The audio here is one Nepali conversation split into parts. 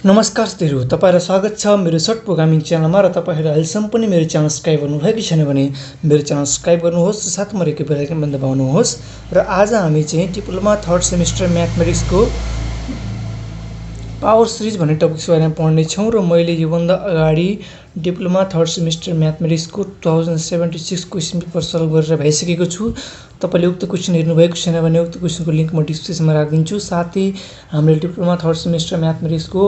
नमस्कार साथीहरु, तपाईहरुलाई स्वागत छ मेरो सर्ट प्रोग्रामिङ च्यानलमा र तपाईहरु अहिलेसम्म पनि मेरो च्यानल सब्स्क्राइब गर्नुभएको छैन भने मेरो च्यानल सब्स्क्राइब गर्नुहोस् र साथमा रहेको बेल आइकन पनि दबाउनुहोस्। र आज हामी चाहिँ डिप्लोमा थर्ड सेमेस्टर म्याथमेटिक्सको पावर सिरिज भन्ने टपिकको बारेमा पढ्ने छौं र मैले यो भन्दा अगाडि डिप्लोमा थर्ड सेमेस्टर म्याथमेटिक्सको 2076 क्वेशन पेपर सल्भ गरेर भइसकेको छु। तपाईले उक्त क्वेशन हेर्नु भएको छैन भने उक्त क्वेशनको लिंक म डिस्क्रिप्सनमा राखिदिन्छु। साथै हामीले डिप्लोमा थर्ड सेमेस्टर म्याथमेटिक्सको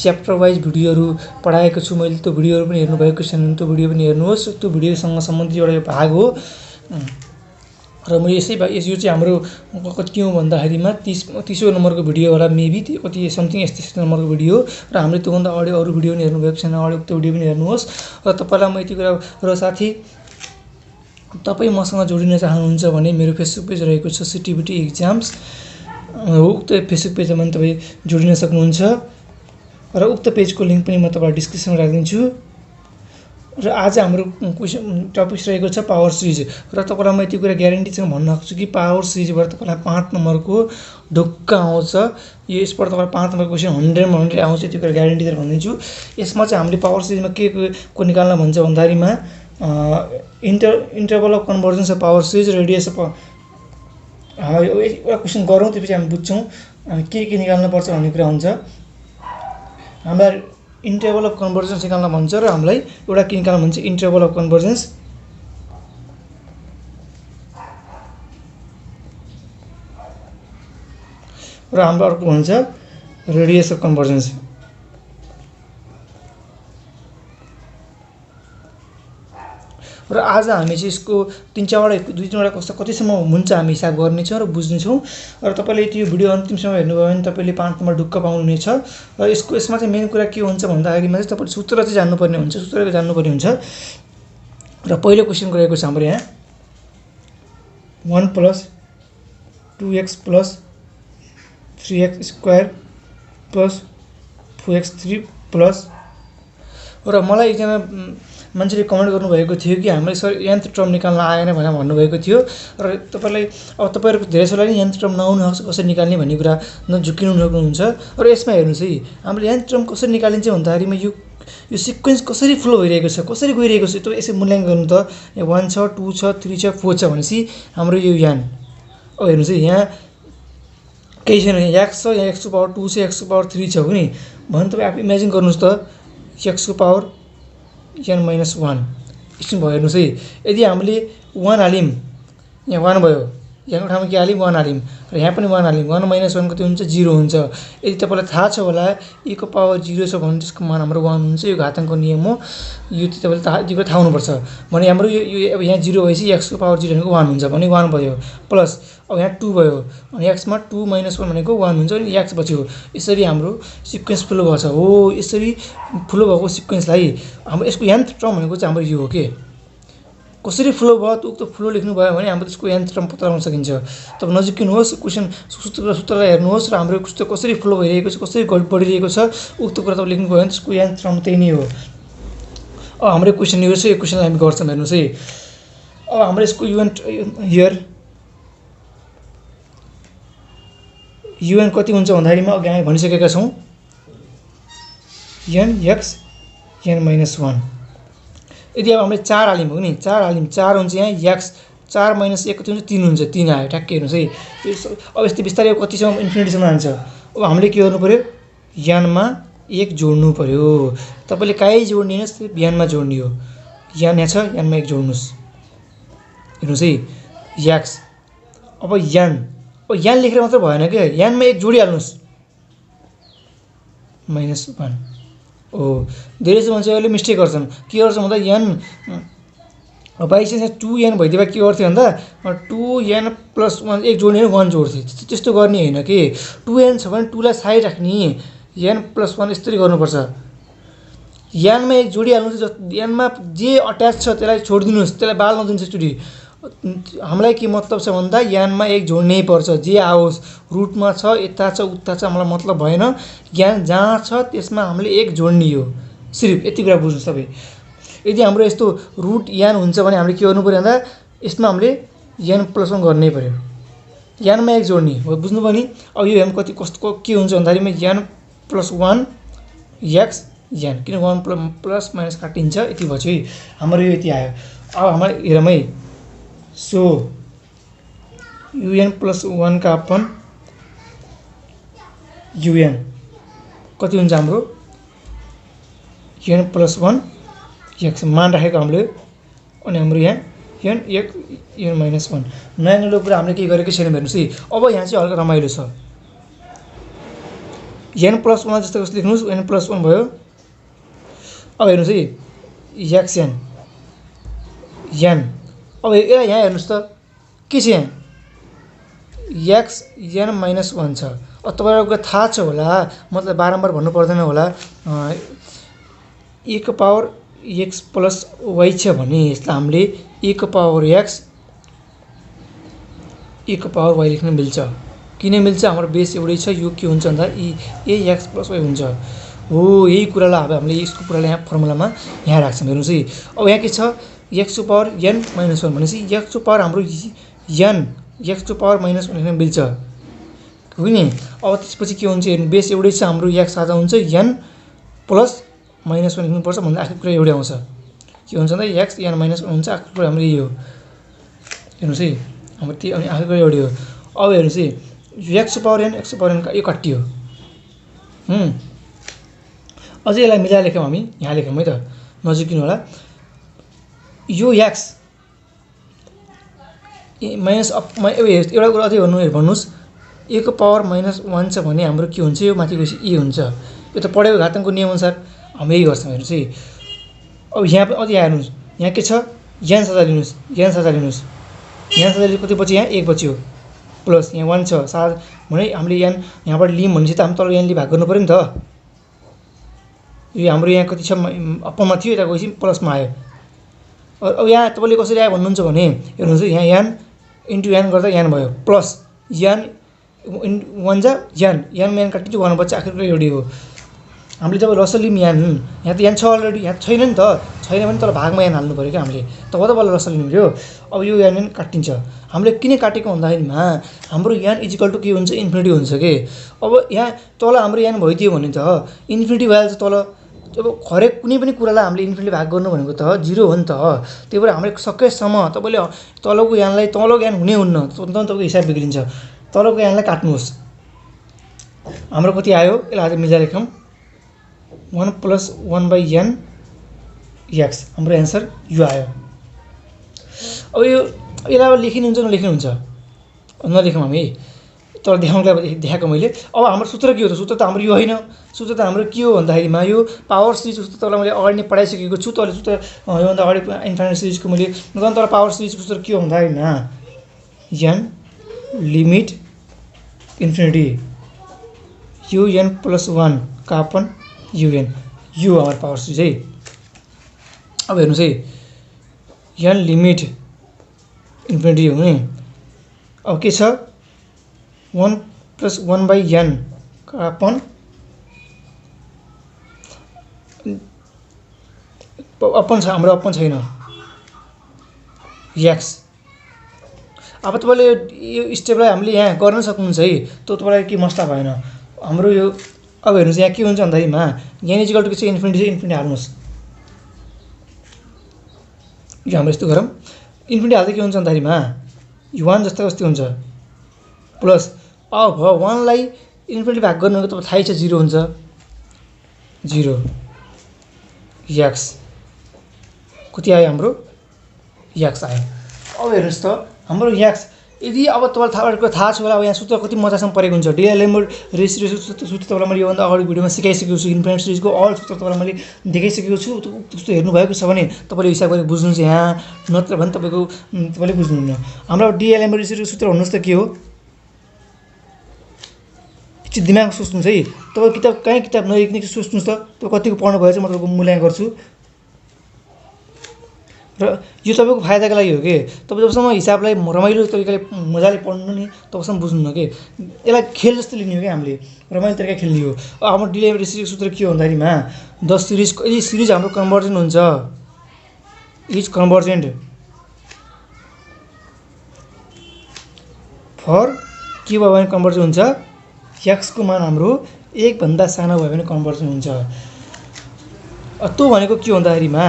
च्याप्टर वाइज भिडियोहरु पढाएको छु। मैले त्यो भिडियोहरु पनि हेर्नु भएको छैन भने त्यो भिडियो पनि हेर्नुहोस्। त्यो भिडियोसँग सम्बन्धित एउटा भाग हो र म यो चाहिँ हाम्रो कति हो भन्दाखेरिमा 30औं नम्बरको भिडियो होला, मेबी कति समथिङ यस्तो नम्बरको भिडियो र हामीले त्यो भन्दा अरु भिडियो पनि हेर्नु भएको छैन भने उक्त भिडियो पनि हेर्नुहोस्। र तपाईलाई म यति कुरा र साथी तपाई मसँग जोडिन चाहनुहुन्छ भने मेरो फेसबुक पेज रहेको छ सिटिबिटी एक्जाम्स, उक्त फेसबुक पेजमा तपाई जोडिन सक्नुहुन्छ र उक्त पेजको लिंक पनि म तपाईलाई डिस्क्रिप्सनमा राखिदिन्छु। र आज हाम्रो क्वेशन टपिक रहेको छ पावर सिरिज र तपाईलाई म यति कुरा ग्यारेन्टीसँग भन्न सक्छु कि पावर सिरिजबाट तपाईलाई 5 नम्बरको ढुक्क आउँछ। यो यसबाट तपाईलाई 5 नम्बरको क्वेशन 100 मा 100 आउँछ, यति कुरा ग्यारेन्टी दिएर भन्दिन्छु। यसमा चाहिँ हामीले पावर सिरिजमा के को निकाल्न भन्छ भन्दाखेरिमा interval of convergence of power series, radius of एउटा क्वेशन गरौँ त्यसपछि हामी बुझ्छौं के निकाल्न पर्छ भन्ने कुरा हुन्छ। हामीलाई इन्टरभल अफ कन्भर्जेन्स निकाल्न भन्छ र हामीलाई एउटा के निकाल्न भन्छ इन्टरभल अफ कन्भर्जेन्स र हाम्रो अर्को भन्छ रेडियस अफ कन्भर्जेन्स। र आज हामी चाहिँ यसको दुई तीनवटा कस्तो कतिसम्म हुन्छ हामी हिसाब गर्ने छौं र बुझ्ने छौं। र तपाईले यदि यो भिडियो अन्तिमसम्म हेर्नुभयो भने तपाईले 5 नम्बर ढुक्क पाउनुहुनेछ। र यसमा चाहिँ मेन कुरा के हुन्छ भन्दाखेरिमा चाहिँ तपाईले सूत्र चाहिँ जान्नुपर्ने हुन्छ। र पहिलो क्वेशन गरेको छ हाम्रो यहाँ 1 + 2x + 3x² + 4x3 र मलाई एकजना मान्छेले कमेन्ट गर्नुभएको थियो कि हामीले सर nth टर्म निकाल्न आएन भनेर भन्नुभएको थियो। र तपाईलाई अब तपाईहरुको धेरैजसोलाई नि nth टर्म नआउनु सक्छ कसरी निकाल्ने भन्ने कुरा नझुक्किनु सक्नुहुन्छ। र यसमा हेर्नुस् है, हामीले nth टर्म कसरी निकालिन्छ भन्दाखेरिमा यो सिक्वेन्स कसरी फ्लो भइरहेको छ, कसरी गइरहेको छ त्यो यसै मूल्याङ्कन गर्नु त। यहाँ 1 छ, 2 छ, 3 छ, 4 छ भनेसी हाम्रो यो n अब हेर्नुस् है, यहाँ केही छैन, x छ, यहाँ x को पावर 2 छ, x को पावर 3 छ भने तपाई आफै इमेजिन गर्नुस् त x को पावर n - 1 यसो भयो। हेर्नुस् है, यदि हामीले 1 हालिम यहाँ 1 भयो, यहाँ ठाउँमा के हालिम 1 हालिम र यहाँ पनि 1 हालिम, 1 - 1 कति हुन्छ 0 हुन्छ। यदि तपाईलाई थाहा छ होला e को पावर 0 छ भने त्यसको मान हाम्रो 1 हुन्छ। यो घाताङ्कको नियम हो, यो तपाईले थाहा हुनुपर्छ। भने हाम्रो यो अब यहाँ 0 भएपछि x को पावर 0 भनेको 1 हुन्छ भने 1 भयो, प्लस अब यहाँ 2 भयो अनि x मा 2 - 1 भनेको 1 हुन्छ अनि x बच्यो। यसरी हाम्रो सिक्वेन्स फ्लो भछ हो। यसरी फ्लो भएको सिक्वेन्सलाई हाम्रो यसको nth टर्म भनेको चाहिँ हाम्रो यो हो के कसरी फ्लो भयो त उक्त फ्लो लेख्नु भयो भने हाम्रो त्यसको nth टर्म पत्ता लगाउन सकिन्छ। तब नजिकिनुहोस्, क्वेशन सूत्रलाई हेर्नुहोस् र हाम्रो कसरी फ्लो भइरहेको छ, कसरी बढिरहेको छ उक्त कुरा तपाईले लेख्नु भयो भने त्यसको nth टर्म त्यही नै हो। अब हाम्रो क्वेशन यो छ, यो क्वेशनलाई हामी गर्छौं। हेर्नुस् है, अब हाम्रो यसको un कति हुन्छ भन्दाखेरिमा अघि हामी भनिसकेका छौं n x n - 1। यदि अब हामीले 4 हालिम हो नि 4 हुन्छ यहाँ x 4 - 1 कति हुन्छ 3 हुन्छ, 3 आयो ठ्याक्कै। हेर्नुस् है, अब यस्तै बिस्तारै कतिसम्म इन्फिनिटीसम्म जान्छ। अब हामीले के गर्नु पर्यो n मा 1 जोड्नु पर्यो। तपाईले काई जोड्ने हैन, सिर्फ n मा जोड्ने हो। n यहाँ छ, n मा 1 जोड्नुस्। हेर्नुस् है x अब n लेखेर मात्र भएन के, n मा 1 जोडिहाल्नुस् -1 ओ। धेरै जसो मान्छेहरूले मिस्टेक गर्छन्, के गर्छ भन्दा n बाइ चान्स 2n भइदिए के गर्थे भन्दा 2n + 1 1 जोड्ने 1 जोड्थे। त्यस्तो गर्ने हैन के, 2n छ भने 2 लाई साइड राख्ने, n + 1 यसरी गर्नुपर्छ। n मा 1 जोडिहाल्नुस्, n मा जे अट्याच छ त्यसलाई छोड्दिनुस्, त्यसलाई बाल नदिनुस् एकचोटी। हामीलाई के मतलब छ भन्दा n मा 1 जोड्नै पर्छ, जे आओस् रुटमा छ, यता छ, उता छ, मलाई मतलब भएन। n जहाँ छ त्यसमा हामीले 1 जोड्ने हो, सिर्फ यति कुरा बुझ्नुस् तपाई। यदि हाम्रो यस्तो रुट n हुन्छ भने हामीले के गर्नु पर्यो भन्दा यसमा हामीले n + 1 गर्नै पर्यो। n मा 1 जोड्ने हो, बुझ्नु भयो नि। अब यो m कति कस्तो के हुन्छ भन्दाखेरि n + 1 एक्स एन, किन 1 प्लस माइनस काटिन्छ यति भयो है हाम्रो यो यति आयो। अब हाम्रो हेरौँ है, सो युएन प्लस 1 का अपन युएन कति हुन्छ हाम्रो एन प्लस 1 एक्स मान राखेको हामीले, अनि हाम्रो यहाँ एन एन माइनस 1 नयाँ नलो कुरा हामीले के गरेको छैन हेर्नुहोस् है। अब यहाँ चाहिँ हल्का रमाइलो छ, एन प्लस 1 जस्तो कस्तो लेख्नुहोस्, एन प्लस 1 भयो। अब हेर्नुहोस् है एक्स एन एन, अब यहाँ हेर्नुहोस् त के छ यहाँ एक्स एन माइनस 1 छ। अब तपाईँलाई कुरा थाहा छ होला, मतलब बारम्बार भन्नु पर्दैन होला, e को पावर एक्स प्लस वाई छ भने यसलाई हामीले e को पावर एक्स e को पावर वाई लेख्न मिल्छ। किन मिल्छ, हाम्रो बेस एउटै छ, यो के हुन्छ भन्दा ए एक्स प्लस वाई हुन्छ हो। यही कुरालाई अब हामीले यसको कुरालाई यहाँ फर्मुलामा यहाँ राख्छौँ। हेर्नुहोस् है, अब यहाँ के छ x to power n minus 1 भनेपछि एक्स टु पावर हाम्रो n x to power minus 1 लेख्न मिल्छ हो नि। अब त्यसपछि के हुन्छ, बेस एउटै छ, हाम्रो एक्स आधा हुन्छ एन प्लस माइनस 1 लेख्नुपर्छ भन्दा आखिर कुरा एउटै आउँछ। के हुन्छ भन्दा एक्स एन माइनस 1 हुन्छ, आखिर कुरा हाम्रो यही हो। हेर्नुहोस् है हाम्रो त्यो, अनि आखिर कुरा एउटै हो। अब हेर्नुहोस् है एक्स टु पावर एन यो काटियो। अझै यसलाई मिलाएर लेख्यौँ हामी, यहाँ लेख्यौँ है त, नजिकिनु होला। यो एक्स माइनस एउटा कुरा अझै भन्नुहोस्, ए को पावर माइनस 1 छ भने हाम्रो के हुन्छ, यो माथि गएपछि ए हुन्छ। यो त पढेको घाताङ्कको नियमअनुसार हामी यही गर्छौँ। हेर्नुहोस् है, अब यहाँ अझै हेर्नुहोस्, यहाँ के छ एन सजा लिनुहोस्, एन सजा लिनुहोस्, एन सजा लिनु कति बच्यो, यहाँ 1 बच्यो प्लस यहाँ 1 छ साथ भने हामीले एन यहाँबाट लियौँ भनेपछि त हामी तल एनले भाग गर्नु पऱ्यो नि त। यो हाम्रो यहाँ कति छ अपनमा थियो, यता गएपछि प्लसमा आयो। अब यहाँ तपाईँले कसरी आयो भन्नुहुन्छ भने हेर्नुहोस् है, यहाँ एन इन्टु एन गर्दा एन भयो प्लस एन 1 जा एन एनमा एन काटिन्छ 1 बच्चा, आखिर एउटै हो। हामीले जब लसल लियौँ एन, यहाँ त एन छ अलरेडी, यहाँ छैन नि त, छैन भने तर भागमा एन हाल्नु पऱ्यो क्या हामीले, तब त बल्ल लसल लिनु पऱ्यो। अब यो एन काटिन्छ, हामीले किन काटेको भन्दाखेरिमा हाम्रो एन इजिकल टु के हुन्छ, इन्फिनिटी हुन्छ कि। अब यहाँ तल हाम्रो एन भइदियो भने त इन्फिनिटी भइहाल्छ तल। अब हरेक कुनै पनि कुरालाई हामीले इन्फिनिटी भाग गर्नु भनेको त 0 हो नि त। त्यही भएर हामीले सकेसम्म तपाईँले तलको एनलाई तलको एन हुनै हुन्न, तपाईँको हिसाब बिग्रिन्छ। तलको एनलाई काट्नुहोस्। हाम्रो कति आयो यसलाई आज मिलाएर लेखौँ, 1 प्लस 1 बाई एन एक्स, हाम्रो एन्सर यो आयो। अब यो यसलाई अब लेखिनुहुन्छ नलेखिनुहुन्छ नलेखौँ हामी, तर देखाउनुलाई देखाएको मैले। अब हाम्रो सूत्र के हो त, सूत्र त हाम्रो यो होइन, सूत्र त हाम्रो के हो भन्दाखेरिमा यो पावर सिरिज सूत्र तपाईँलाई मैले अगाडि नै पढाइसकेको छु। तल सूत्र योभन्दा अगाडि इन्फाइनाइट सिरिजको मैले तर पावर सिरिजको सूत्र के हो भन्दाखेरिमा n limit infinity u n plus 1 का अपन युएन, यो हाम्रो पावर सिरिज है। अब हेर्नुहोस् है, एन लिमिट इन्फिनिटी हो नि। अब के छ 1 प्लस 1 बाई एन का अपन अपन छ, हाम्रो अपन छैन एक्स। अब तपाईँले यो स्टेपलाई हामीले यहाँ गर्न सक्नुहुन्छ है, त तपाईँलाई के मसला भएन हाम्रो यो। अब हेर्नुहोस् यहाँ के हुन्छ भन्दाखेरिमा यहाँ इजिकल टु के छ, इन्फिनिटी छ, इन्फिनिटी हाल्नुहोस्। यो हाम्रो यस्तो गरौँ, इन्फिनिटी हाल्दा के हुन्छ भन्दाखेरिमा 1 जस्तो कस्तो हुन्छ प्लस, अब 1 लाई इन्फिनिटी भाग गर्नु तपाईँ थाहै छ 0 हुन्छ, 0 एक्स कति आयो हाम्रो एक्स आयो। अब हेर्नुहोस् त हाम्रो एक्स यदि अब तपाईँलाई थाहा छ होला, अब यहाँ सूत्र कति मजासँग परेको हुन्छ, डिएलएमएड रेसियो सूत्र तपाईँलाई मैले योभन्दा अगाडि भिडियोमा सिकाइसकेको छु। इन्फिनिट सिरिजको अल सूत्र तपाईँलाई मैले देखाइसकेको छु। त्यस्तो हेर्नुभएको छ भने तपाईँले हिसाब गरेर बुझ्नुहुन्छ यहाँ, नत्र भने तपाईँले बुझ्नुहुन्न। हाम्रो डिएलएमएड रेसियोको सूत्र भन्नुहोस् त के हो, एकछिन दिमाग सोच्नुहोस् है। तपाईँ किताब नलेख्ने सोच्नुहोस् त, तपाईँ कतिको पढ्नु भएछ म तपाईँको मूल्याङ्कन गर्छु। र यो तपाईँको फाइदाको लागि हो कि, तपाईँ जबसम्म हिसाबलाई रमाइलो तरिकाले मजाले पढ्नु नि तबसम्म बुझ्नु कि, यसलाई खेल जस्तो लिने हो कि हामीले, रमाइलो तरिका खेल्ने हो। अब हाम्रो डिएलएमएड रेसियोको सूत्र के हो भन्दाखेरिमा 10 सिरिज, यदि सिरिज हाम्रो कन्भर्जेन्ट हुन्छ, इज कन्भर्जेन्ट फर के भयो भने कन्भर्जेन्ट हुन्छ, एक्सको मान हाम्रो 1 भन्दा सानो भयो भने कन्भर्जेन्ट हुन्छ। त्यो भनेको के भन्दाखेरिमा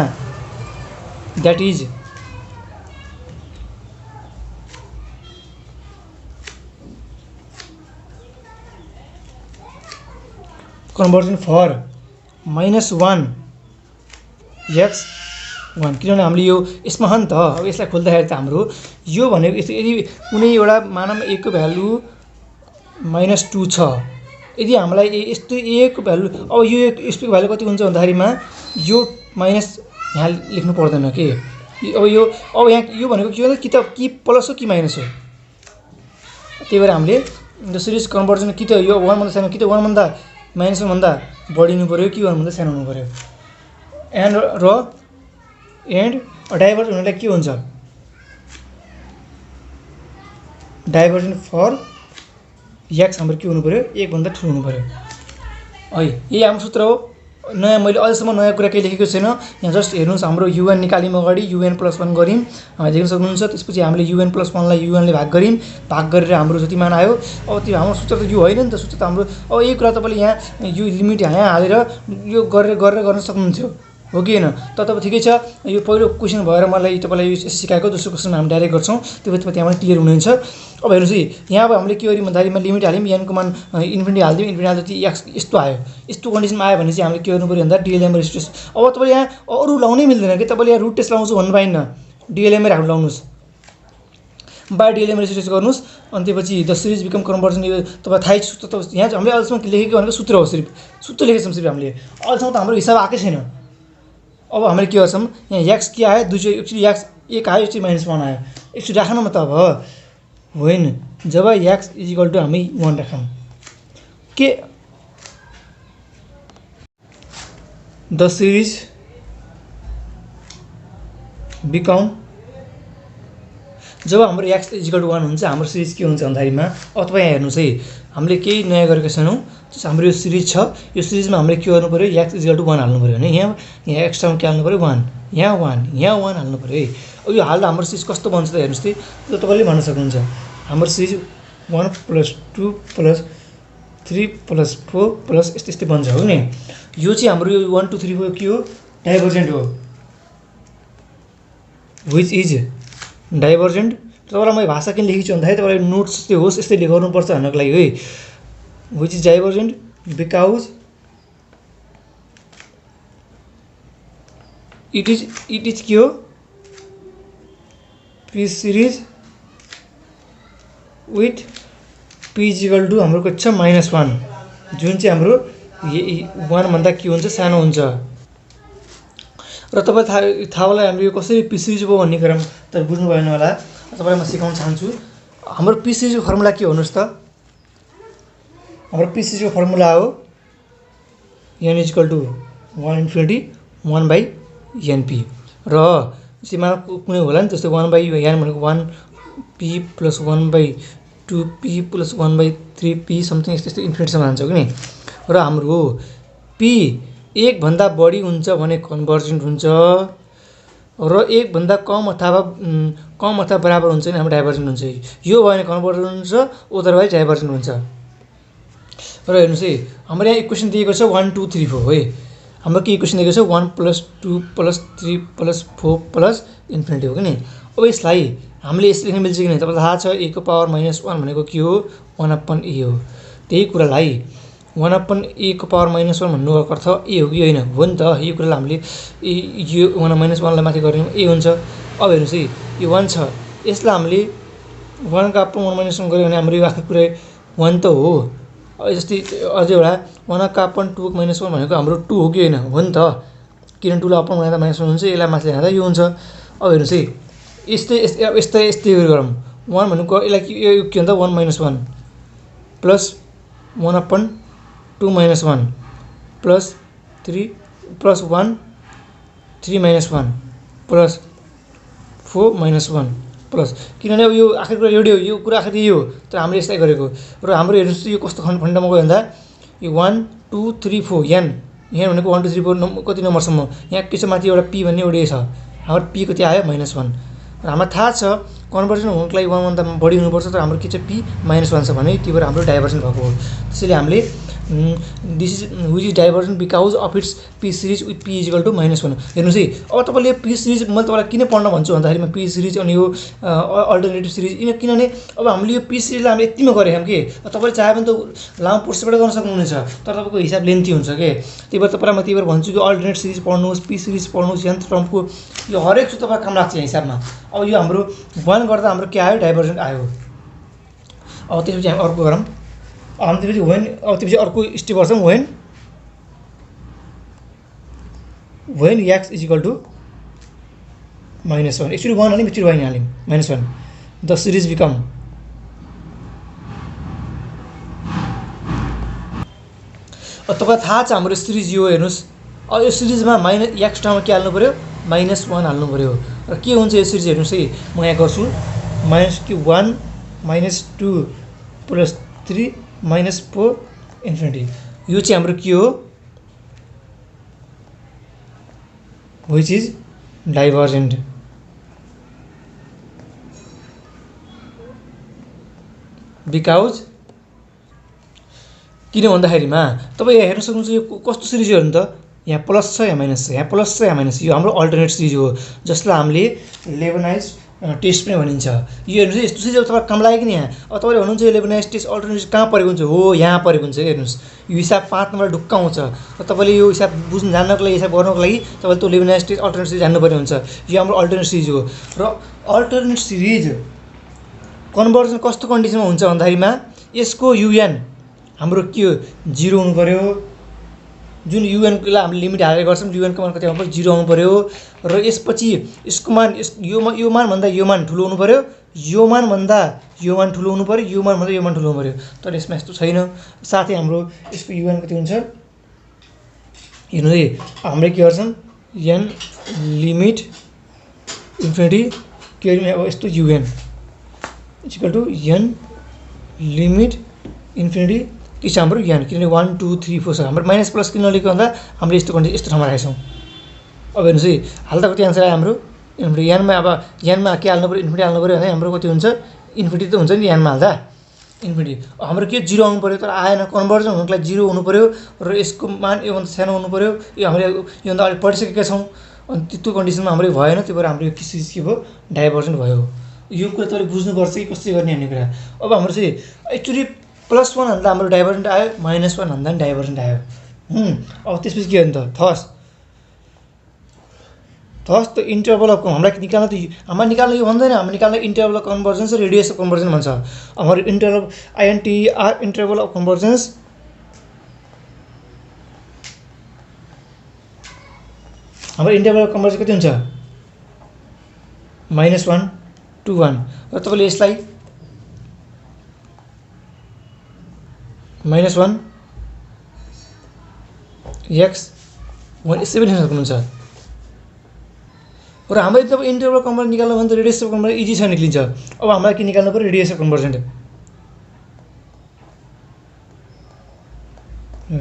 that is convergent for -1 x 1 किनभने हामीले यो यसमा हो नि त। अब यसलाई खोल्दाखेरि त हाम्रो यो भनेको यदि कुनै एउटा मानौँ a को भ्यालु -2 छ, यदि हामीलाई यस्तो a को भ्यालु अब यो यसको भ्यालु कति हुन्छ भन्दाखेरिमा यो माइनस यहाँ लेख्नु पर्दैन के। अब यहाँ यो भनेको के हो कि त कि प्लस हो कि माइनस हो। त्यही भएर हामीले द सिरिज कन्भर्जन कि त यो 1 भन्दा सानो कि त 1 भन्दा -1 भन्दा बढी हुनु पर्यो कि 1 भन्दा सानो हुनु पर्यो। एन्ड डाइभर्जन हुनेलाई के हुन्छ डाइभर्जन फर x हाम्रो के हुनु पर्यो 1 भन्दा ठुलो हुनु पर्यो है। यही हाम्रो सूत्र हो। नयाँ मैले अहिलेसम्म नयाँ कुरा केही लेखेको छैन। यहाँ जस्ट हेर्नुहोस् हाम्रो un निकाल्यौँ अगाडि un+1 गऱ्यौँ देख्न सक्नुहुन्छ। त्यसपछि हामीले un+1 लाई un ले भाग गऱ्यौँ। भाग गरेर हाम्रो जति मान आयो अब त्यो हाम्रो सूत्र त यो होइन नि त। सूत्र त हाम्रो अब यही कुरा तपाईँले यहाँ यो लिमिट यहाँ हालेर यो गरेर गर्न सक्नुहुन्थ्यो हो कि होइन। त ठिकै छ। यो पहिलो क्वेसन भएर मलाई तपाईँलाई यो सिकाएको। दोस्रो क्वेसन हामी डाइरेक्ट गर्छौँ त्यो त्यहाँबाट क्लियर हुनुहुन्छ। अब हेर्नुहोस् है यहाँ अब हामीले के गर्यौँ भन्दाखेरिमा लिमिट हाल्यौँ n को मान इन्फिनिटी हालिदिउँ। इन्फिनिटी हाल्दा x यस्तो आयो। यस्तो कन्डिसनमा आयो भने चाहिँ हामीले के गर्नु पऱ्यो भन्दा डिएलएम रेसिस्टेन्स। अब तपाईँले यहाँ अरू लाउनै मिल्दैन कि तपाईँले यहाँ रुट टेस्ट लाउँछु भन्नु पाइन्न। डिएलएममै राख्नु लाउनुहोस् बाई डिएलएम रेसिस्टेन्स गर्नुहोस्। अनि त्यसपछि द सिरिज बिकम कन्भर्जन यो तपाईँ थाहै सूत्र त यहाँ हामीले अहिलेसम्म लेखेको भनेको सूत्र हो। सिर्फ सूत्र लेखेछौँ सिर्फ हामीले। अहिलेसम्म त हाम्रो हिसाब आएकै छैन। अब हामीले के गर्छौँ यहाँ x के आयो दुईचोटि एकचोटि x 1 आयो एकचोटि -1 आयो। एकचोटि राख्नमा त अब होइन जब x = हामी 1 राखौँ के द सिरिज बिकम जब हाम्रो x = 1 हुन्छ हाम्रो सिरिज के हुन्छ भन्दाखेरिमा अब तपाईँ यहाँ हेर्नुहोस् है हामीले केही नयाँ गरेको छैनौँ। हाम्रो यो सिरिज छ। यो सिरिजमा हामीले के गर्नु पऱ्यो x = 1 हाल्नु पऱ्यो होइन। यहाँ x टाइम के हाल्नु पऱ्यो 1 यहाँ 1 हाल्नु पऱ्यो है। अब यो हाल्दा हाम्रो सिरिज कस्तो बन्छ त हेर्नुहोस् त तपाईँले भन्न सक्नुहुन्छ। हाम्रो सिरिज 1 + 2 + 3 + 4 + यस्तै बन्छ हो नि। यो चाहिँ हाम्रो यो 1 2 3 4 के हो डाइभर्जेन्ट हो। Which is divergent. तपाईँलाई मैले भाषा किन लेखेको छु भन्दाखेरि तपाईँलाई नोट्स चाहिँ होस् यस्तै लेखाउनुपर्छ भन्नको लागि है। Which is divergent because it is के हो पी सिरिज विथ p = हाम्रो कति छ -1 जुन चाहिँ हाम्रो 1 भन्दा के हुन्छ सानो हुन्छ। र तपाईँ थाहा होला हाम्रो यो कसरी p सिरिज भयो भन्ने कुरा त बुझ्नु भएन होला। तपाईँलाई म सिकाउन चाहन्छु। हाम्रो p सिरिजको फर्मुला के भन्नुहोस् त। हाम्रो p सिरिजको फर्मुला हो n = 1 / 1/np र सीमा कुनै होला नि जस्तै 1/n भनेको 1p + 1/2p + 1/3p समथिङ यस्तो इन्फिनिटीसम्म जान्छ कि नि। र हाम्रो p 1 भन्दा बढी हुन्छ भने कन्भर्जेन्ट हुन्छ र 1 भन्दा कम अथवा बराबर हुन्छ भने हाम्रो डाइभर्जेन्ट हुन्छ। यो भयो भने कन्भर्जेन्ट हुन्छ अदरवाइज डाइभर्जेन्ट हुन्छ। र हेर्नुहोस् है हाम्रो यहाँ इक्वेसन दिएको छ 1 2 3 4 है। हाम्रो के इक्वेसन दिएको छ 1 + 2 + 3 + 4 + इन्फिनिटी हो कि नि। अब यसलाई हामीले यसरी लेख्न मिल्छ कि नै तपाईँलाई थाहा छ a को पावर -1 भनेको के हो 1/a हो। त्यही कुरालाई 1/a को पावर -1 भन्नुको अर्थ a हो कि होइन हो नि त। यो कुरालाई हामीले यो 1 लाई माथि गर्ने a हुन्छ। अब हेर्नुहोस् है यो 1 छ यसलाई हामीले 1 का अपन 1 - 1 गऱ्यो भने हाम्रो यो आखिर कुरा 1 त हो। जस्तै अझै एउटा 1 का अपन 2 - 1 भनेको हाम्रो 2 हो कि होइन हो नि त। किन 2 लाई अपन बनाउँदा -1 हुन्छ यसलाई माथि ल्याउँदा यो हुन्छ। अब हेर्नुहोस् है यस्तै गरौँ 1 भनेको यसलाई के भन्दा 1 - 1 plus 1/2 - 1 plus 3 plus 1 3 - 1 plus 4 - 1 plus किनभने अब यो आखिर कुरा एउटै हो। यो कुरा आखिर यही हो तर हामीले यसलाई गरेको। र हाम्रो हेर्नुहोस् यो कस्तो खण्डमा गयो भन्दा यो 1 2 3 4 n भनेको 1 2 3 4 कति नम्बरसम्म यहाँ के छ माथि एउटा p भन्ने एउटै छ। हाम्रो p कति आयो -1 र हामीलाई थाहा छ कन्भर्जन हुनुको लागि 1 भन्दा बढी हुनुपर्छ तर हाम्रो के छ p -1 छ भने त्यही भएर हाम्रो डाइभर्जन भएको हो। त्यसैले हामीले this is which is divergent because of its p series with p equal to -1 हेर्नुहोस् है। अब तपाईँले पी सिरिज मैले तपाईँलाई किन पढ्न भन्छु भन्दाखेरिमा पी सिरिज अनि यो अल्टरनेटिभ सिरिज किनभने अब हामीले यो पी सिरिजलाई हामीले यतिमा गरेको थियौँ कि तपाईँले चाह्यो भने त लामो प्रोसेसबाट गर्न सक्नुहुनेछ तर तपाईँको हिसाब लेन्थी हुन्छ कि त्यही भएर तपाईँलाई म त्यही भएर भन्छु कि अल्टरनेट सिरिज पढ्नुहोस् पी सिरिज पढ्नुहोस् यन्त्र टर्मको यो हरेक चाहिँ तपाईँ काम लाग्छ हिसाबमा। अब यो हाम्रो 1 गर्दा हाम्रो के आयो डाइभर्जेन्ट आयो। अब त्यसपछि हामी अर्को गरौँ हामी त्यसपछि वेन अब त्यसपछि अर्को स्टेप गर्छौँ when x equal to -1 actually 1 हाल्यौँ एक्चुअली वाइन हाल्यौँ -1 द सिरिज बिकम तपाईँलाई थाहा छ हाम्रो सिरिज यो हेर्नुहोस्। अब यो सिरिजमा -x ठाउँमा के हाल्नु पऱ्यो -1 हाल्नु पऱ्यो र के हुन्छ यो सिरिज हेर्नुहोस् है म यहाँ गर्छु -1 -2 +3 -4 इन्फिनिटी यो चाहिँ हाम्रो के हो विच इज डाइभर्जेन्ट। बिकज किन भन्दाखेरिमा तपाईँ हेर्न सक्नुहुन्छ यो कस्तो सिरिज हो नि त यहाँ प्लस छ या माइनस छ यहाँ प्लस छ या माइनस यो हाम्रो अल्टरनेट सिरिज हो जसलाई हामीले लेबनाइज टेस्ट पनि भनिन्छ। यो हेर्नुहोस् यस्तो सिरिज अब तपाईँ काम लाग्यो कि नि यहाँ अब तपाईँले भन्नुहुन्छ यो लेबनाइज टेस्ट अल्टरनेट कहाँ परेको हुन्छ हो यहाँ परेको हुन्छ हेर्नुहोस् यो हिसाब 5 नम्बर ढुक्क आउँछ। तपाईँले यो हिसाब बुझ्नु जान्नको लागि हिसाब गर्नको लागि तपाईँले त्यो लेबनाइज टेस्ट अल्टरनेट सिरिज जान्नुपर्ने हुन्छ। यो हाम्रो अल्टरनेट सिरिज हो र अल्टरनेट सिरिज कन्भर्जन कस्तो कन्डिसनमा हुन्छ भन्दाखेरिमा यसको युएन हाम्रो के हो 0 हुनु पऱ्यो जुन युएनको लागि हामीले लिमिट हालेर गर्छौँ युएनको मान कति आउनु पऱ्यो 0 आउनु पऱ्यो र यसपछि यसको मान यो मान भन्दा यो मान ठुलो हुनु पऱ्यो यो मान भन्दा यो मान ठुलो हुनु पऱ्यो यो मान भन्दा यो मान ठुलो हुनु पऱ्यो तर यसमा यस्तो छैन। साथै हाम्रो यसको युएन कति हुन्छ हेर्नु है हामीले के गर्छौँ एन लिमिट इन्फिनिटी के अब यस्तो u n equal to n limit infinity के छ हाम्रो यहाँ किनभने 1 2 3 4 छ हाम्रो माइनस प्लस किन लेखेको भन्दा हामीले यस्तो कन्डिसन यस्तो ठाउँमा राखेको छौँ। अब हेर्नुहोस् है हाल्दा कति आन्सर आयो हाम्रो इन्फिनिटी यानमा अब यानमा के हाल्नु पऱ्यो इन्फिनिटी हाल्नु पऱ्यो भने हाम्रो कति हुन्छ इन्फिनिटी त हुन्छ नि यानमा हाल्दा इन्फिनिटी हाम्रो के 0 आउनु पऱ्यो तर आएन कन्भर्जन हुनुको लागि 0 हुनु पऱ्यो र यसको मान योभन्दा सानो हुनु पऱ्यो यो हामीले योभन्दा अलिक पढिसकेका छौँ अनि त्यो कन्डिसनमा हाम्रो भएन त्यही भएर हाम्रो यो किसिज के भयो डाइभर्जेन्ट भयो। यो कुरा तपाईँले बुझ्नुपर्छ कि कसरी गर्ने भन्ने कुरा। अब हाम्रो चाहिँ एक्चुअली +1 हाल्दा हाम्रो डाइभर्जेन्ट आयो -1 हाल्दा पनि डाइभर्जेन्ट आयो। अब त्यसपछि के हो त थस त इन्टरभल अफ हामीलाई निकाल्न त हाम्रो निकाल्न यो भन्दैन हाम्रो निकाल्न इन्टरभल अफ कन्भर्जेन्स र रेडियस अफ कन्भर्जन भन्छ। हाम्रो interval INTER interval of convergence हाम्रो इन्टरभल अफ कन्भर्जन कति हुन्छ -1 to 1 र तपाईँले यसलाई -1 x 1 यसै पनि सक्नुहुन्छ र हाम्रो जब इन्टरभल कन्भर्जन निकाल्नु भने त रेडियस अफ कन्भर्जन इजी छ निक्लिन्छ। अब हामीलाई के निकाल्नु पर्यो radius of conversion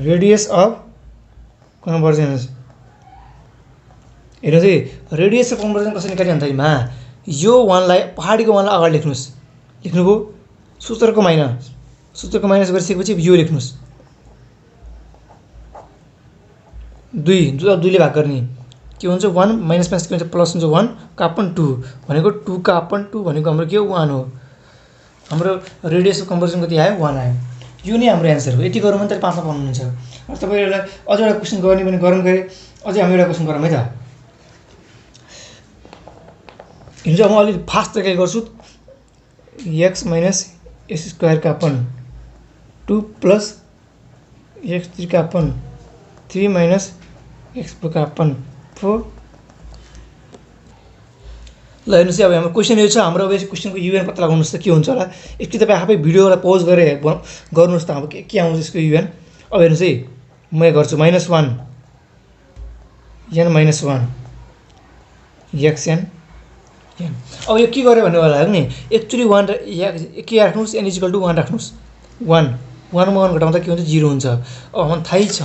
radius of convergence हेर्नुहोस् है रेडियस अफ कन्भर्जन कसरी निकाल्ने भन्दाखेरिमा यो 1लाई पहाडीको 1लाई अगाडि लेख्नुहोस् लेख्नुभयो सूत्रको माइनस गरिसकेपछि यो लेख्नुहोस् 2 ले भाग गर्ने के हुन्छ 1 माइनस के हुन्छ प्लस हुन्छ 1 का अपन 2 भनेको 2 का अपन 2 भनेको हाम्रो के हो 1 हो। हाम्रो रेडियस अफ कन्भर्जन कति आयो 1 आयो। यो नै हाम्रो एन्सर हो। यति गरौँ भने त 5 मा पाउनुहुन्छ। र तपाईहरुलाई अझ एउटा क्वेशन गर्ने भने गरौँ गरे अझै हामी एउटा क्वेशन गरौँ है त। हिजो म अलि फास्ट तरिकाले गर्छु x माइनस s स्क्वायर का अपन 2 प्लस x3 का अपन 3 माइनस x4 का अपन 4 ल हेर्नुस् अब हाम्रो क्वेशन यो छ हाम्रो अब यस क्वेशनको युएन पत्ता लगाउनुस् त के हुन्छ होला। एकचोटि तपाई आफै भिडियोलाई पज गरेर गर्नुस् त अब के आउँछ यसको युएन। अब हेर्नुस् है म यो गर्छु -1 n - 1 xn n। अब यो के गर्यो भन्ने होला नि एक्चुअली 1 र के राख्नुस् n = 1 राख्नुस् 1 1 मा 1 घटाउँदा के हुन्छ 0 हुन्छ। अब हामीलाई थाहै छ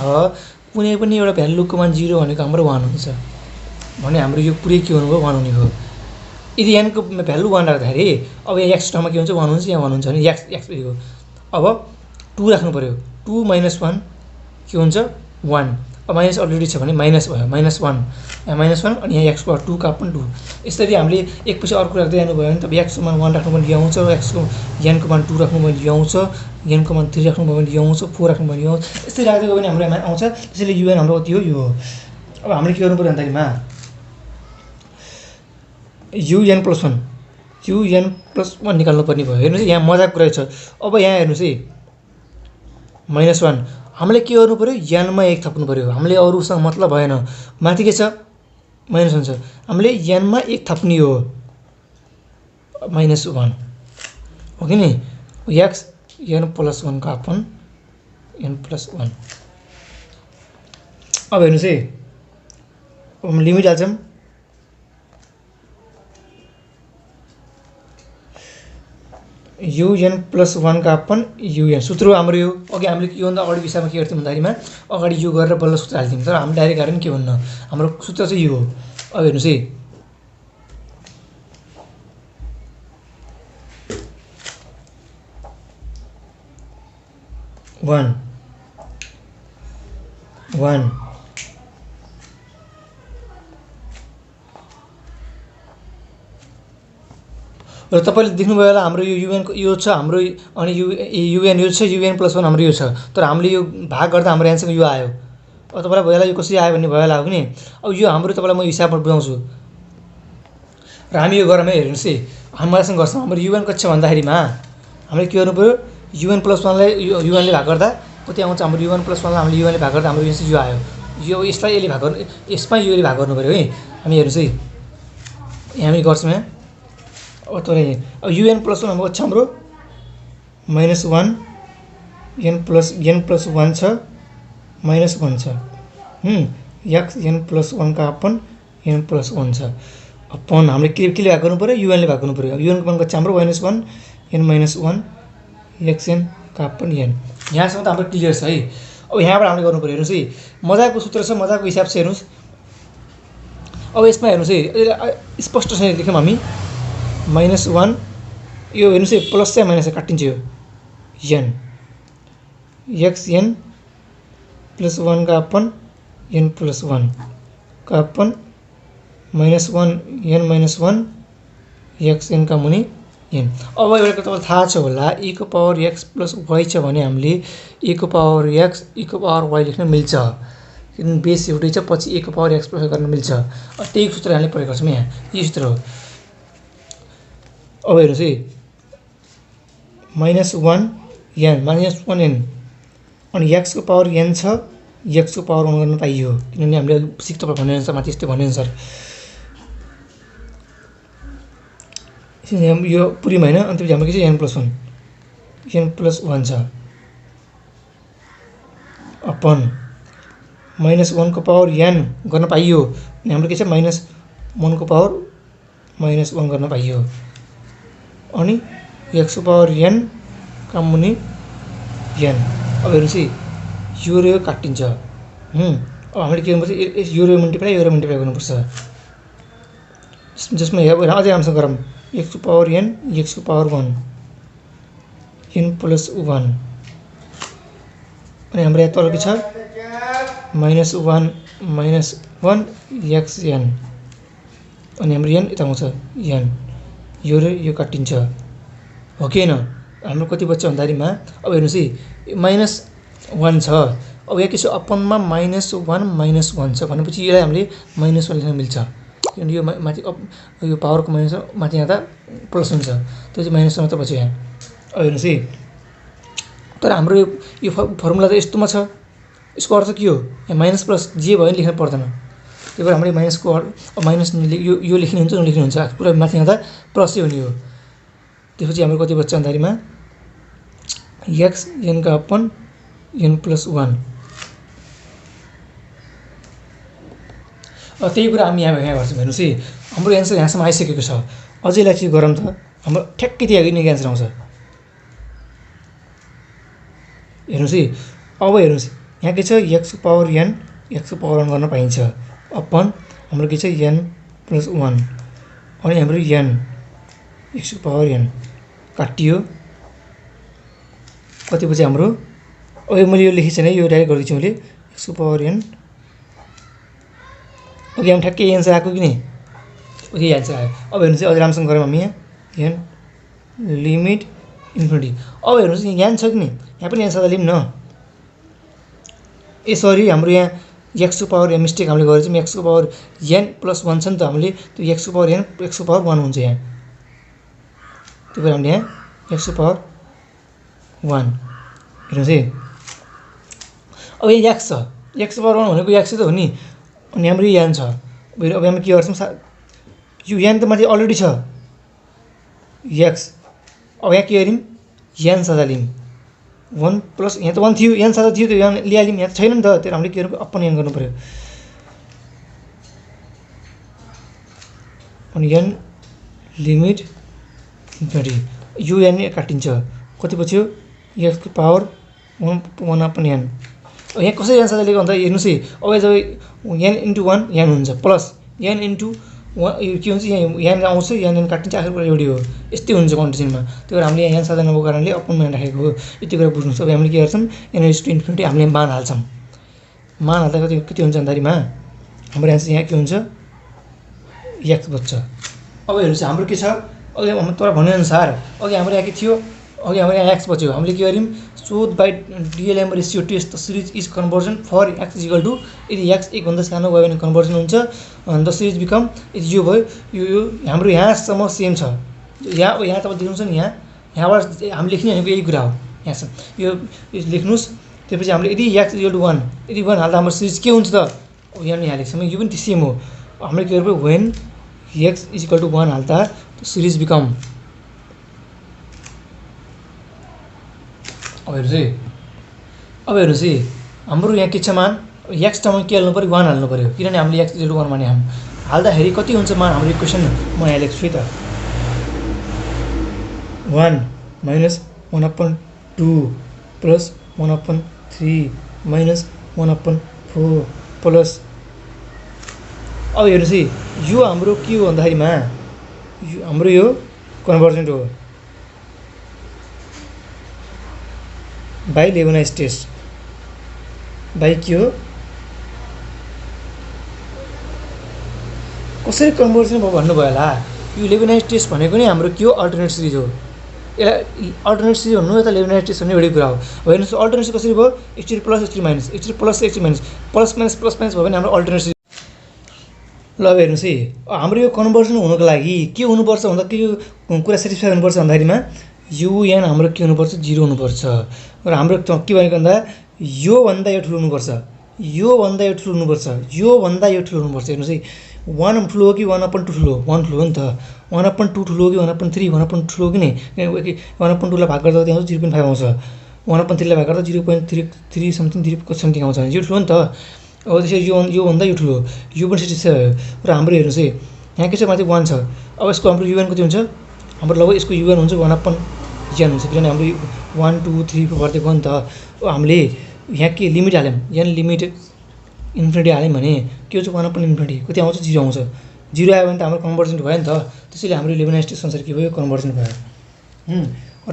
कुनै पनि एउटा भ्यालुको मान 0 भनेको हाम्रो 1 हुन्छ भने हाम्रो यो पुरै के हुनु भयो 1 हुने हो। यदि n को भ्यालु 1 राख्दाखेरि अब यहाँ x ठाउँमा के हुन्छ 1 हुन्छ यहाँ 1 हुन्छ भने x हो। अब 2 राख्नु पर्यो 2 - 1 के हुन्छ 1। अब माइनस अलरेडी छ भने माइनस भयो, -1 यहाँ -1 अनि यहाँ x को 2 का पनि 2। यसरी हामीले एक पछि अर्को राख्दै जानुभयो भने तपाईँ x को मान 1 राख्नु पनि यो आउँछ, x को n को मान 2 राख्नु पनि यो आउँछ, n को मान 3 राख्नु पनि यो आउँछ, 4 राख्नु पनि यो आउँछ। यसरी राख्दै गयो भने हाम्रो मान आउँछ। त्यसैले un हाम्रो कति हो यो हो। अब हामीले के गर्नु पर्यो भन्दाखेरिमा un+1 निकाल्नु पर्ने भयो। हेर्नुस् यहाँ मजाको कुरा छ। अब यहाँ हेर्नुस् है -1 हामीले के गर्नु पर्यो n मा 1 थप्नु पर्यो। हामीले अरूसँग मतलब भएन। माथि के छ -1 छ, हामीले n मा 1 थप्ने हो -1 हो कि नि। x n+1 का अपन n+1। अब हेर्नुस् है हम लिमिट हाल्छौँ। un+1 का अपन un सूत्र हाम्रो यो। अघि हामीले योभन्दा अगाडि विषयमा के गर्थ्यौँ भन्दाखेरिमा अगाडि यो गरेर बल्ल सूत्र हाल्थ्यौँ, तर हामी डाइरेक्ट गरेर के भन्नु हाम्रो सूत्र चाहिँ यो हो। अब हेर्नुस् है 1 र तपाईले देख्नुभयो होला हाम्रो यो un यो छ हाम्रो अनि un यो छ un+1 हाम्रो यो छ। तर हामीले यो भाग गर्दा हाम्रो एन्सर यो आयो। अब तपाईलाई भयो होला यो कसरी आयो भन्ने भयो होला हो कि नि। अब यो हाम्रो तपाईलाई म हिसाबमा बुझाउँछु र हामी यो गरौँ है। हेर्नुस् है हामी मजासँग गर्छौँ। हाम्रो un कति छ भन्दाखेरिमा हामीले के गर्नु पर्यो un+1 लाई un ले भाग गर्दा कति आउँछ हाम्रो un+1 लाई हामीले un ले भाग गर्दा हाम्रो यो आयो। यो यसलाई यसले भाग गर्नु यसमा योले भाग गर्नु पर्यो है। हामी हेर्नुस् है यहाँ हामी गर्छौँ यहाँ। अब तपाईँ अब un+1 हाम्रो कति छ हाम्रो -1 n+1 छ -1 छ x n+1 का अपन n+1 छ अपन हामीले के भाग गर्नु पर्यो un ले भाग गर्नु पर्यो। un को मान कति छ हाम्रो -1 n-1 xn का अपन n। यहाँसम्म त हाम्रो क्लियर छ है। अब यहाँबाट हामीले गर्नु पर्यो। हेर्नुस् है मजाको सूत्र छ, मजाको हिसाब छ। हेर्नुस् अब यसमा हेर्नुस् है स्पष्टसँग देख्यौँ हामी -1 यो हेर्नुस् है प्लस चाहिँ माइनस काटिन्छ यो n xn+1 का अपन n+1 का अपन -1 n-1 xn का मुनि n। अब एउटा तपाईलाई थाहा छ होला e⁻x + y छ भने हामीले e⁻x e⁻y लेख्न मिल्छ। किन बेस एउटै छ पछि e⁻x + y गर्न मिल्छ। त्यही सूत्र हामीले प्रयोग गर्छौँ यहाँ। यो सूत्र हो। अब हेर्नुस् है -1 n अनि x को पावर n छ x को पावर 1 गर्न पाइयो। किनभने हामीले सिक तपाईँ भनेअनुसार माथि यस्तै भनेअनुसार यो पुरीमा होइन। अनि हाम्रो के छ n+1 छ अपन -1 को पावर n गर्न पाइयो। अनि हाम्रो के छ -1 को पावर -1 गर्न पाइयो। अनि x को पावर n का मुनि n। अब हेर्नुस् है यो र यो काटिन्छ। अब हामीले के गर्नुपर्छ यो र मल्टिप्लाई गर्नुपर्छ। जसमा अझै राम्रोसँग गरौँ x को पावर n x को पावर 1 n+1 अनि हाम्रो यहाँ तल के छ -1 xn अनि हाम्रो n यता आउँछ n। यो र यो काटिन्छ हो कि हैन। हाम्रो कति बच्चा भन्दाखेरिमा अब हेर्नुस् है -1 छ। अब यहाँ के छ अपनमा -1 छ भनेपछि यसलाई हामीले -1 लेख्न मिल्छ। किनभने यो माथि यो पावरको माइनस माथि यहाँ त प्लस हुन्छ, त्यो चाहिँ -1 मात्र बच्यो यहाँ। अब हेर्नुस् है तर हाम्रो यो फर्मुला त यस्तोमा छ। यसको अर्थ के हो यहाँ माइनस प्लस जे भयो नि लेख्न पर्दैन। त्यही भएर हामीले माइनसको माइनस यो लेख्ने हुन्छ नलेख्ने हुन्छ। पुरा माथि यहाँ त प्लसै हुने हो। त्यसपछि हाम्रो कति बच्चा भन्दाखेरिमा xn का अपन n+1। त्यही कुरा हामी यहाँ गर्छौँ। हेर्नुस् है हाम्रो एन्सर यहाँसम्म आइसकेको छ। अझै यसलाई के गरौँ त हाम्रो ठ्याक्कै त्यहाँ नै एन्सर आउँछ। हेर्नुस् है अब हेर्नुस् यहाँ के छ x को पावर n x को पावर 1 गर्न पाइन्छ अपन हाम्रो के छ n+1 अनि हाम्रो n x को पावर n काटियो। कति बच्यो हाम्रो अब मैले यो लेखेको छैन, यो डाइरेक्ट गरिदिन्छु मैले x को पावर n। ओके हामी ठ्याक्कै एन्सर आएको कि नहीं, यही एन्सर आयो। अब हेर्नुहोस् अझै राम्रोसँग गरौँ हामी यहाँ n लिमिट इन्फिनिटी। अब हेर्नुहोस् यहाँ n छ कि नहीं, यहाँ पनि n सादा लिऊँ न। ए सरी हाम्रो यहाँ x को पावर n मिस्टेक हामीले गरेको छौँ, x को पावर n प्लस 1 छ नि त, हामीले त्यो x को पावर n x को पावर 1 हुन्छ यहाँ, त्यो भएर हामीले यहाँ x को पावर 1 हेर्नुहोस् है। अब यहाँ x छ, x को पावर 1 भनेको x त हो नि, अनि हाम्रो n छ। अब हामी के गर्छौँ, यो n त माथि अलरेडी छ x, अब यहाँ के गऱ्यौँ n सादा लियौँ 1 प्लस यहाँ त 1 थियो, n सादा थियो, त्यो n ल्याइलियौँ, यहाँ त छैन नि त, त्यो हामीले के गर्नु अपन n गर्नु पऱ्यो। अनि n लिमिट इन्फिनिटी, यो n काटिन्छ, कति बच्यो x को पावर 1 अपन n। यहाँ कसरी n सादा लिएको भन्दा हेर्नुहोस् है, अब जब n इन्टु 1 n हुन्छ, प्लस n इन्टु 1 यो के हुन्छ, यहाँ n आउँछ, n काटिन्छ, आखिर कुरा एउटै हो, यस्तै हुन्छ कन्डिसनमा। त्यो भएर हामीले यहाँ n सादा नभएको कारणले अपन n राखेको हो, यति कुरा बुझ्नुहोस्। अब हामीले के गर्छौँ n इज टु इन्फिनिटी हामीले मान हाल्छौँ, मान हाल्दा कति हुन्छ भन्दाखेरिमा हाम्रो एन्सर यहाँ के हुन्छ x बच्छ। अब हेर्नुहोस् हाम्रो के छ, अघि तपाईँ भनेअनुसार अघि हाम्रो यहाँ के थियो, अघि हाम्रो यहाँ x बच्यो, हामीले के गर्यौँ सोध by D'Alembert ratio test the series is convergent for x is equal to, यदि x 1 भन्दा सानो भयो भने कन्भर्जन हुन्छ, द सिरिज बिकम, यदि यो भयो यो हाम्रो यहाँसम्म सेम छ, यहाँ अब यहाँ तपाईँ देख्नुहुन्छ नि, यहाँबाट हामी लेख्ने भनेको यही कुरा हो, यहाँसम्म यो लेख्नुहोस्। त्यसपछि हामीले यदि x इज इक्वल टु 1, यदि 1 हाल्दा हाम्रो सिरिज के हुन्छ त, अब यहाँ यहाँ लेख्छौँ, यो पनि सेम हो। हामीले के गर्नु, when x is equal to 1 हाल्दा सिरिज बिकम, अब हेर्नुहोस् है हाम्रो यहाँ के छ मान, x ठाउँमा के हाल्नु पऱ्यो 1 हाल्नु पऱ्यो, किनभने हामीले x इज इक्वल टु 1 माने हामी हाल्दाखेरि कति हुन्छ मान हाम्रो इक्वेसन, म यहाँ लेख्छु है त 1 माइनस 1/2 प्लस 1/3 माइनस 1/4 प्लस, अब हेर्नुहोस् है यो हाम्रो के हो भन्दाखेरिमा यो हाम्रो यो कन्भर्जेन्ट हो बाई लेबनाइज टेस्ट, बाई के हो कसरी कन्भर्जन भयो भन्नुभयो होला। यो लेबनाइज टेस्ट भनेको नै हाम्रो के हो अल्टरनेट सिरिज हो, यसलाई अल्टरनेट सिरिज भन्नु यता लेबनाइज टेस्ट भन्ने एउटै कुरा हो। हेर्नुहोस् अल्टरनेट कसरी भयो, actually plus actually minus, actually plus actually minus, plus minus भयो भने हाम्रो अल्टरनेट सिरिज। ल अब हेर्नुहोस् है हाम्रो यो कन्भर्जन हुनुको लागि के हुनुपर्छ भन्दा के कुरा सेटिस्फाई हुनुपर्छ भन्दाखेरिमा युएन हाम्रो के हुनुपर्छ 0 हुनुपर्छ, र हाम्रो के भनेको भन्दा योभन्दा यो ठुलो हुनुपर्छ, योभन्दा यो ठुलो हुनुपर्छ, योभन्दा यो ठुलो हुनुपर्छ। हेर्नुहोस् है 1 ठुलो हो कि 1/2 ठुलो, 1 ठुलो हो नि त, 1/2 ठुलो हो कि 1/3, 1/2 ठुलो हो कि नै, 1/2 लाई भाग गर्दा त्यहाँ आउँछ 0.5 आउँछ, 1/3 लाई भाग गर्दा 0.3 समथिङ 0 समथिङ आउँछ, यो ठुलो नि त। अब त्यसरी योभन्दा यो ठुलो, यो पनि सेटिस्फाई भयो। र हाम्रो हेर्नुहोस् है यहाँ के छ माथि 1 छ, अब यसको हाम्रो युएन कति हुन्छ, हाम्रो लगभग यसको युएन हुन्छ 1/n हुन्छ, किनभने हाम्रो 1 2 3 4 गर्दै गयो नि त। अब हामीले यहाँ के लिमिट हाल्यौँ, यहाँ लिमिट इन्फिनिटी हाल्यौँ भने के हुन्छ 1/इन्फिनिटी कति आउँछ 0 आउँछ, 0 आयो भने त हाम्रो कन्भर्जेन्ट भयो नि त, त्यसैले हाम्रो लेबनाइज टेस्ट अनुसार के भयो कन्भर्जेन्ट भयो।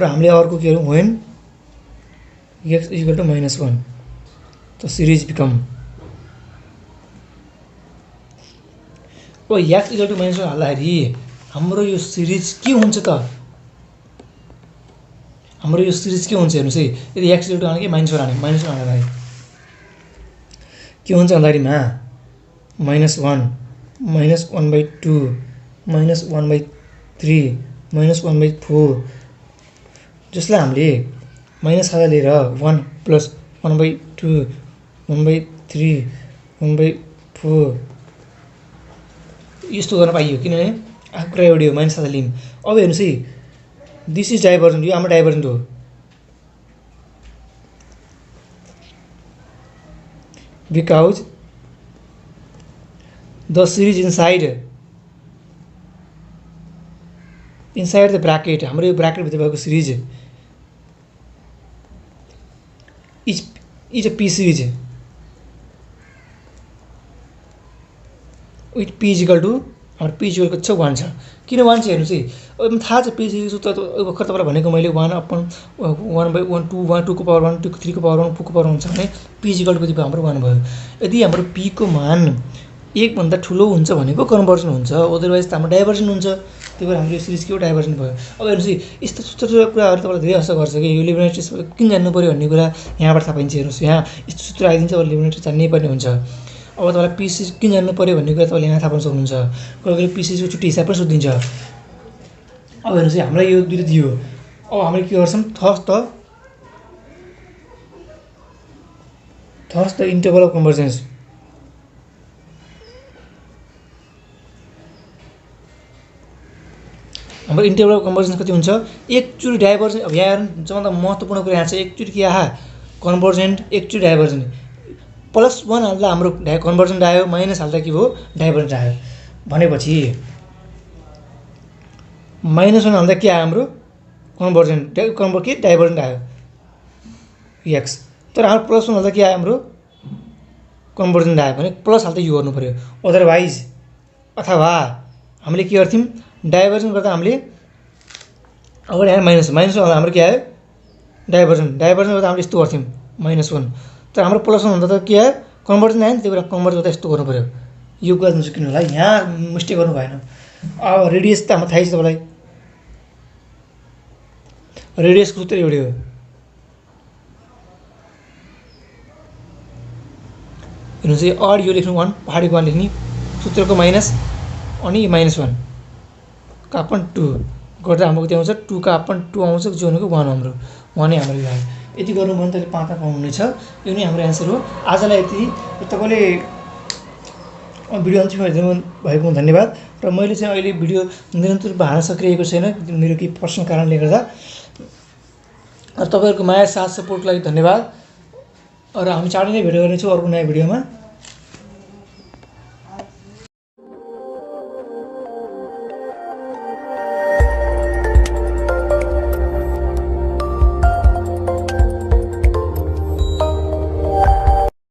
र हामीले अर्को के गर्यौँ when x is equal to -1 त सिरिज बिकम, अब x इक्वल टु -1 हाल्दाखेरि हाम्रो यो सिरिज के हुन्छ त, हाम्रो यो सिरिज के हुन्छ हेर्नुहोस् है, यदि x इक्वल टु हाल्ने कि -1 हाल्ने, -1 हाल्दाखेरि के हुन्छ भन्दाखेरिमा -1 -1/2 -1/3 -1/4, जसलाई हामीले माइनस सादा लिएर 1 प्लस 1/2 1/3 1/4 यस्तो गर्न पाइयो, किनभने आएको कुरा एउटै हो, माइनस सादा लियौँ। अब हेर्नुहोस् है दिस इज डाइभर्जेन्ट, यो हाम्रो डाइभर्जेन्ट हो, because the series inside the bracket, हाम्रो यो ब्राकेटभित्र भएको series is a p series with p is equal to हाम्रो पी इक्वल कति छ 1 छ। किन 1 छ हेर्नुहोस् है, अब थाहा छ पी सूत्र भर्खर तपाईँलाई भनेको मैले 1/1 2 को पावर 1 2 को 3 को पावर 1 को पावर 1 हुन्छ भने पी इक्वल कति भयो हाम्रो 1 भयो। यदि हाम्रो पी को मान 1 भन्दा ठुलो हुन्छ भनेको कन्भर्जन हुन्छ, अदरवाइज त हाम्रो डाइभर्जन हुन्छ। त्यही भएर हाम्रो यो सिरिज के हो, डाइभर्जन भयो। अब हेर्नुहोस् है, यस्तो सूत्र कुराहरू तपाईँलाई धेरै असर गर्छ कि यो लिमिट टेस्ट किन जान्नु पऱ्यो भन्ने कुरा यहाँबाट थाहा पाइन्छ। हेर्नुहोस् यहाँ यस्तो सूत्र आइदिन्छ, अब लिमिट टेस्ट जान्नै पर्ने हुन्छ। अब तपाईँलाई पिसी किन जान्नु पऱ्यो भन्ने कुरा तपाईँले यहाँ थाहा पाउन सक्नुहुन्छ। कहिले कहिले पिसीको छुट्टी हिसाब पनि सोधिन्छ। अब हेर्नुहोस् है, हामीलाई यो दुईवटा दियो, अब हामीले के गर्छौँ, there's the interval of convergence. हाम्रो इन्टरभल अफ कन्भर्जेन्स कति हुन्छ, एकचोटि डाइभर्जेन्ट। अब यहाँ सबभन्दा महत्त्वपूर्ण कुरा यहाँ छ, एकचोटि के आहा कन्भर्जेन्ट, एकचोटि डाइभर्जेन्ट। +1 हाल्दा हाम्रो कन्भर्जेन्ट आयो, माइनस हाल्दा के भयो, डाइभर्जेन्ट आयो। भनेपछि -1 हाल्दा के आयो, हाम्रो कन्भर्जेन्ट के डाइभर्जेन्ट आयो एक्स। तर हाम्रो +1 हाल्दा के आयो, हाम्रो कन्भर्जेन्ट आयो भने प्लस हाल्दा यो गर्नु पऱ्यो। अदरवाइज अथवा हामीले के गर्थ्यौँ, डाइभर्जेन्ट गर्दा हामीले अगाडि आयो -1 हाल्दा हाम्रो के आयो, डाइभर्जेन्ट गर्दा हामीले यस्तो गर्थ्यौँ -1। तर हाम्रो +1 हुँदा त के आयो, कन्भर्जन आयो नि। त्यही भएर कन्भर्ट गर्दा यस्तो गर्नु पऱ्यो। यो कुरा नसकिनु होला, यहाँ मिस्टेक गर्नु भएन। अब रेडियस त हाम्रो थाहै छ तपाईँलाई, रेडियसको सूत्र एउटै हो। हेर्नुहोस् है, अड यो लेख्नु 1, पहाडीको 1 लेख्ने, सूत्रको माइनस, अनि -1 का अपन 2 गर्दा हाम्रो कति आउँछ, 2 का अपन 2 आउँछ, जो भनेको 1 हाम्रो 1 नै हाम्रो यो आयो। यति गर्नु भने तपाईँले 5 पाउनुहुनेछ। यो नै हाम्रो एन्सर हो। आजलाई यति। तपाईँले भिडियो अन्तिममा हेर्नु भएको धन्यवाद। र मैले चाहिँ अहिले भिडियो निरन्तर हाल्न सकिरहेको छैन, मेरो केही पर्सनल कारणले गर्दा। र तपाईँहरूको माया साथ सपोर्टको लागि धन्यवाद। र हामी चाँडै नै भेट गर्नेछौँ अर्को नयाँ भिडियोमा।